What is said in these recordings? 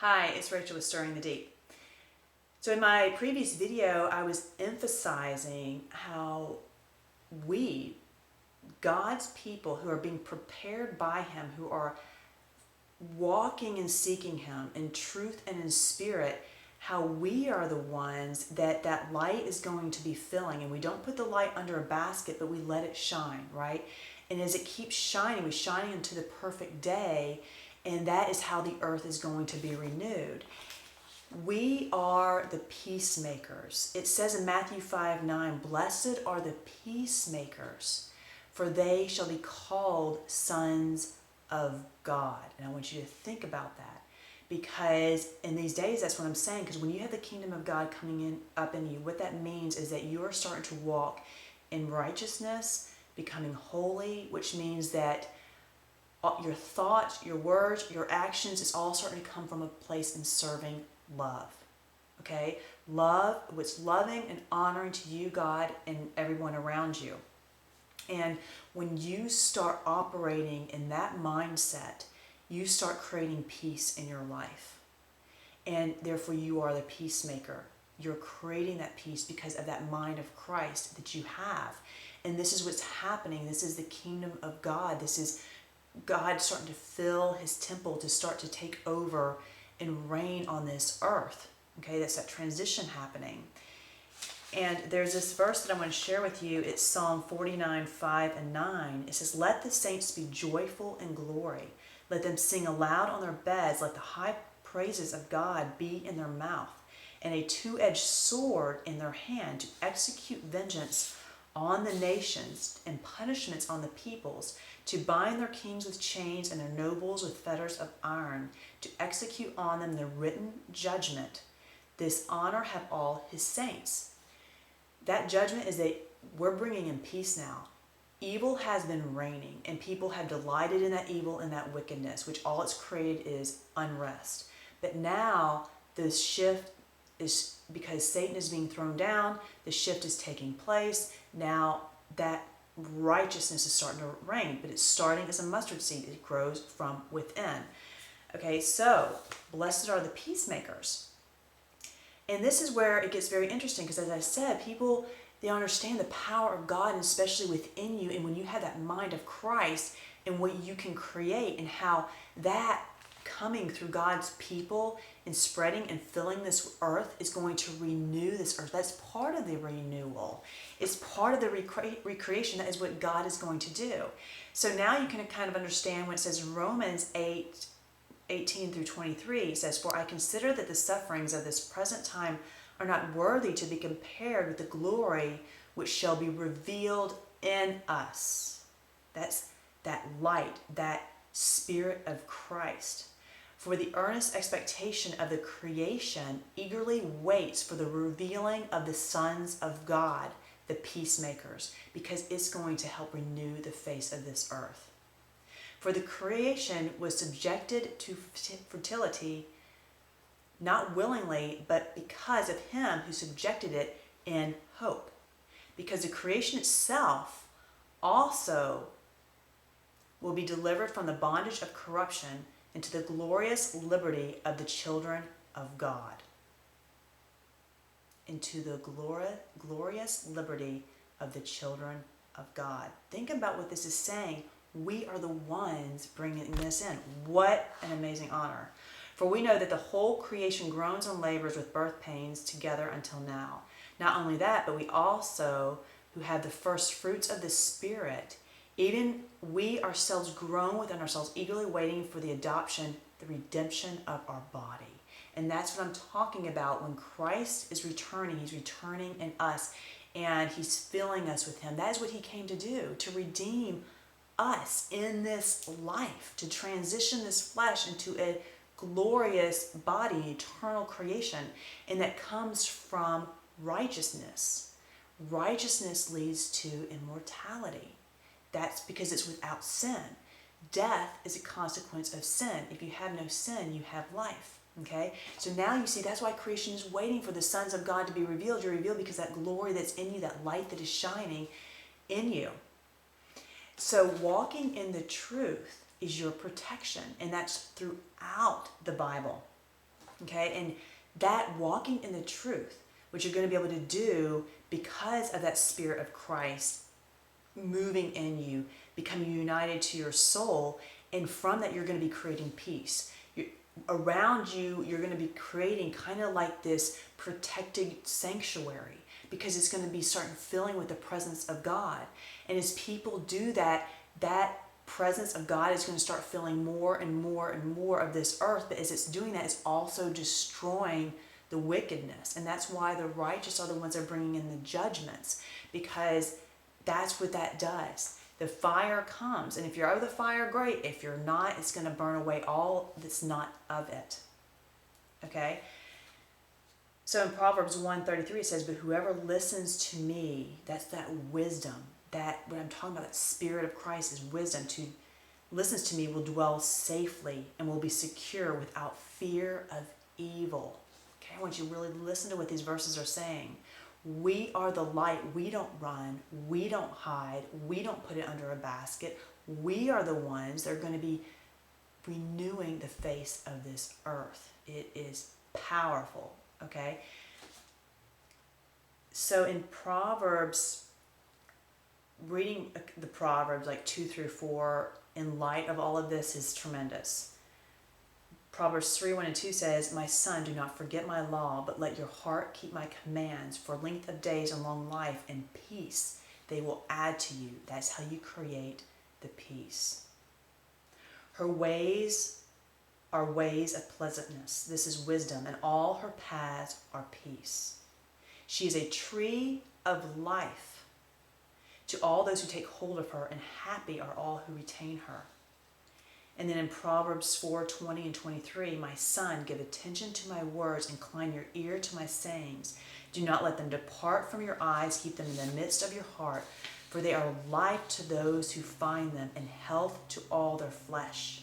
Hi, it's Rachel with Stirring the Deep. So in my previous video, I was emphasizing how we, God's people who are being prepared by Him, who are walking and seeking Him in truth and in spirit, how we are the ones that light is going to be filling. And we don't put the light under a basket, but we let it shine, right? And as it keeps shining, we're shining into the perfect day, and that is how the earth is going to be renewed. We are the peacemakers. It says in Matthew 5:9, "Blessed are the peacemakers, for they shall be called sons of God." And I want you to think about that, because in these days, that's what I'm saying, because when you have the kingdom of God coming up in you, what that means is that you are starting to walk in righteousness, becoming holy, which means that your thoughts, your words, your actions, it's all starting to come from a place in serving love. Okay? Love, what's loving and honoring to you, God, and everyone around you. And when you start operating in that mindset, you start creating peace in your life. And therefore, you are the peacemaker. You're creating that peace because of that mind of Christ that you have. And this is what's happening. This is the kingdom of God. This is God starting to fill His temple, to start to take over and reign on this earth. Okay, that's that transition happening. And there's this verse that I want to share with you. It's Psalm 49:5-9. It says, "Let the saints be joyful in glory. Let them sing aloud on their beds. Let the high praises of God be in their mouth, and a two-edged sword in their hand, to execute vengeance on the nations and punishments on the peoples, to bind their kings with chains and their nobles with fetters of iron, to execute on them the written judgment. This honor have all His saints." That judgment is that we're bringing in peace now. Evil has been reigning, and people have delighted in that evil and that wickedness, which all it's created is unrest. But now the shift is, because Satan is being thrown down, the shift is taking place. Now that righteousness is starting to reign, but it's starting as a mustard seed. It grows from within. Okay, so blessed are the peacemakers. And this is where it gets very interesting, because as I said, people, they understand the power of God, and especially within you, and when you have that mind of Christ and what you can create, and how that coming through God's people and spreading and filling this earth is going to renew this earth. That's part of the renewal. It's part of the recreation. That is what God is going to do. So now you can kind of understand when it says in Romans 8:18-23, it says, "For I consider that the sufferings of this present time are not worthy to be compared with the glory which shall be revealed in us." That's that light, that Spirit of Christ. "For the earnest expectation of the creation eagerly waits for the revealing of the sons of God, the peacemakers," because it's going to help renew the face of this earth. "For the creation was subjected to fertility, not willingly, but because of Him who subjected it in hope. Because the creation itself also will be delivered from the bondage of corruption into the glorious liberty of the children of God." Into the glorious liberty of the children of God. Think about what this is saying. We are the ones bringing this in. What an amazing honor. "For we know that the whole creation groans and labors with birth pains together until now. Not only that, but we also, who have the first fruits of the Spirit, even we ourselves groan within ourselves, eagerly waiting for the adoption, the redemption of our body." And that's what I'm talking about. When Christ is returning, He's returning in us, and He's filling us with Him. That is what He came to do, to redeem us in this life, to transition this flesh into a glorious body, eternal creation. And that comes from righteousness. Righteousness leads to immortality. That's because it's without sin. Death is a consequence of sin. If you have no sin, you have life. Okay? So now you see, that's why creation is waiting for the sons of God to be revealed. You're revealed because that glory that's in you, that light that is shining in you. So walking in the truth is your protection, and that's throughout the Bible. Okay, and that walking in the truth, which you're going to be able to do because of that Spirit of Christ moving in you, becoming united to your soul, and from that you're going to be creating peace. Around you, you're going to be creating kind of like this protected sanctuary, because it's going to be starting filling with the presence of God. And as people do that, that presence of God is going to start filling more and more and more of this earth. But as it's doing that, it's also destroying the wickedness. And that's why the righteous are the ones that are bringing in the judgments, because that's what that does. The fire comes, and if you're out of the fire, great. If you're not, it's going to burn away all that's not of it. Okay? So in Proverbs 1:33 it says, but whoever listens to me, that's that wisdom, that what I'm talking about, that Spirit of Christ is wisdom, to listens to me will dwell safely and will be secure without fear of evil. Okay, I want you to really listen to what these verses are saying. We are the light. We don't run. We don't hide. We don't put it under a basket. We are the ones that are going to be renewing the face of this earth. It is powerful, okay? So in Proverbs, reading the Proverbs like 2-4 in light of all of this is tremendous. Proverbs 3:1-2 says, my son, do not forget my law, but let your heart keep my commands. For length of days and long life and peace they will add to you. That's how you create the peace. Her ways are ways of pleasantness. This is wisdom, and all her paths are peace. She is a tree of life to all those who take hold of her, and happy are all who retain her. And then in Proverbs 4:20-23, my son, give attention to my words, incline your ear to my sayings. Do not let them depart from your eyes, keep them in the midst of your heart, for they are life to those who find them, and health to all their flesh.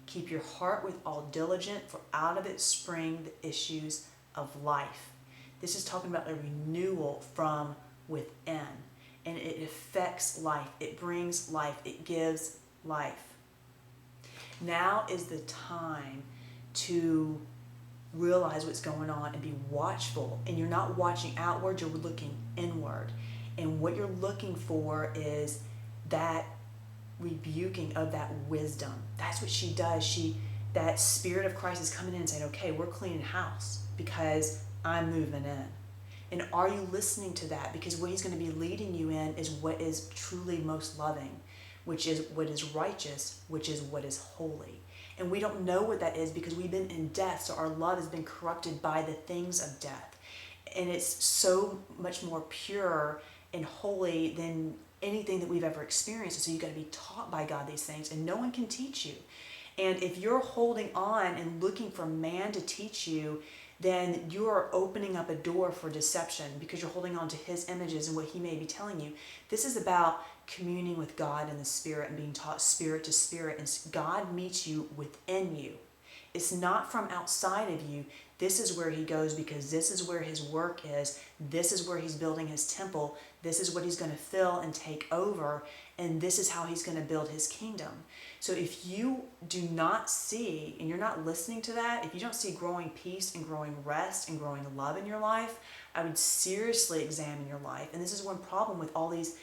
Keep your heart with all diligence, for out of it spring the issues of life. This is talking about a renewal from within, and it affects life. It brings life. It gives life. Now is the time to realize what's going on and be watchful. And you're not watching outward, you're looking inward. And what you're looking for is that rebuking of that wisdom. That's what she does. That Spirit of Christ is coming in and saying, okay, we're cleaning house because I'm moving in. And are you listening to that? Because what he's going to be leading you in is what is truly most loving, which is what is righteous, which is what is holy. And we don't know what that is because we've been in death, so our love has been corrupted by the things of death. And it's so much more pure and holy than anything that we've ever experienced. And so you've got to be taught by God these things, and no one can teach you. And if you're holding on and looking for man to teach you, then you're opening up a door for deception because you're holding on to his images and what he may be telling you. This is about communing with God in the Spirit and being taught spirit to spirit, and God meets you within you. It's not from outside of you. This is where he goes because this is where his work is. This is where he's building his temple. This is what he's going to fill and take over, and this is how he's going to build his kingdom. So if you do not see, and you're not listening to that, if you don't see growing peace and growing rest and growing love in your life, I would seriously examine your life. And this is one problem with all these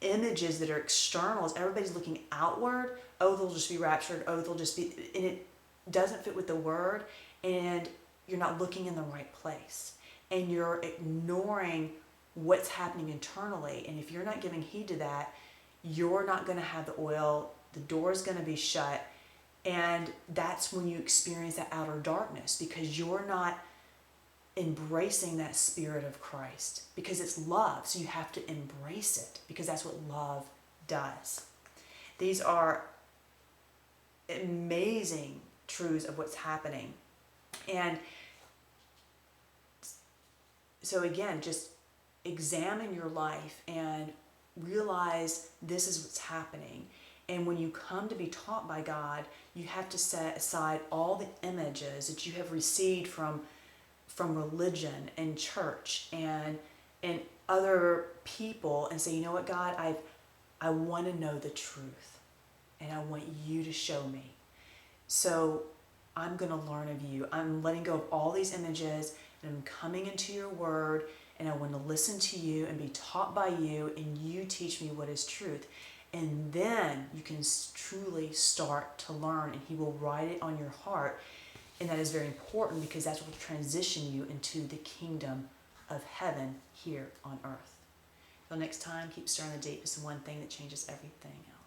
images that are external, is everybody's looking outward. Oh, they'll just be raptured. Oh, they'll just be, and it doesn't fit with the word, and you're not looking in the right place, and you're ignoring what's happening internally. And if you're not giving heed to that, you're not going to have the oil. The door's going to be shut, and that's when you experience that outer darkness, because you're not embracing that Spirit of Christ, because it's love. So you have to embrace it, because that's what love does. These are amazing truths of what's happening. And so again, just examine your life and realize this is what's happening. And when you come to be taught by God, you have to set aside all the images that you have received from religion and church and other people, and say, you know what, God, I want to know the truth, and I want you to show me. So I'm going to learn of you. I'm letting go of all these images, and I'm coming into your word, and I want to listen to you and be taught by you, and you teach me what is truth. And then you can truly start to learn, and he will write it on your heart. And that is very important, because that's what will transition you into the kingdom of heaven here on earth. Till next time, keep stirring the deep. It's the one thing that changes everything else.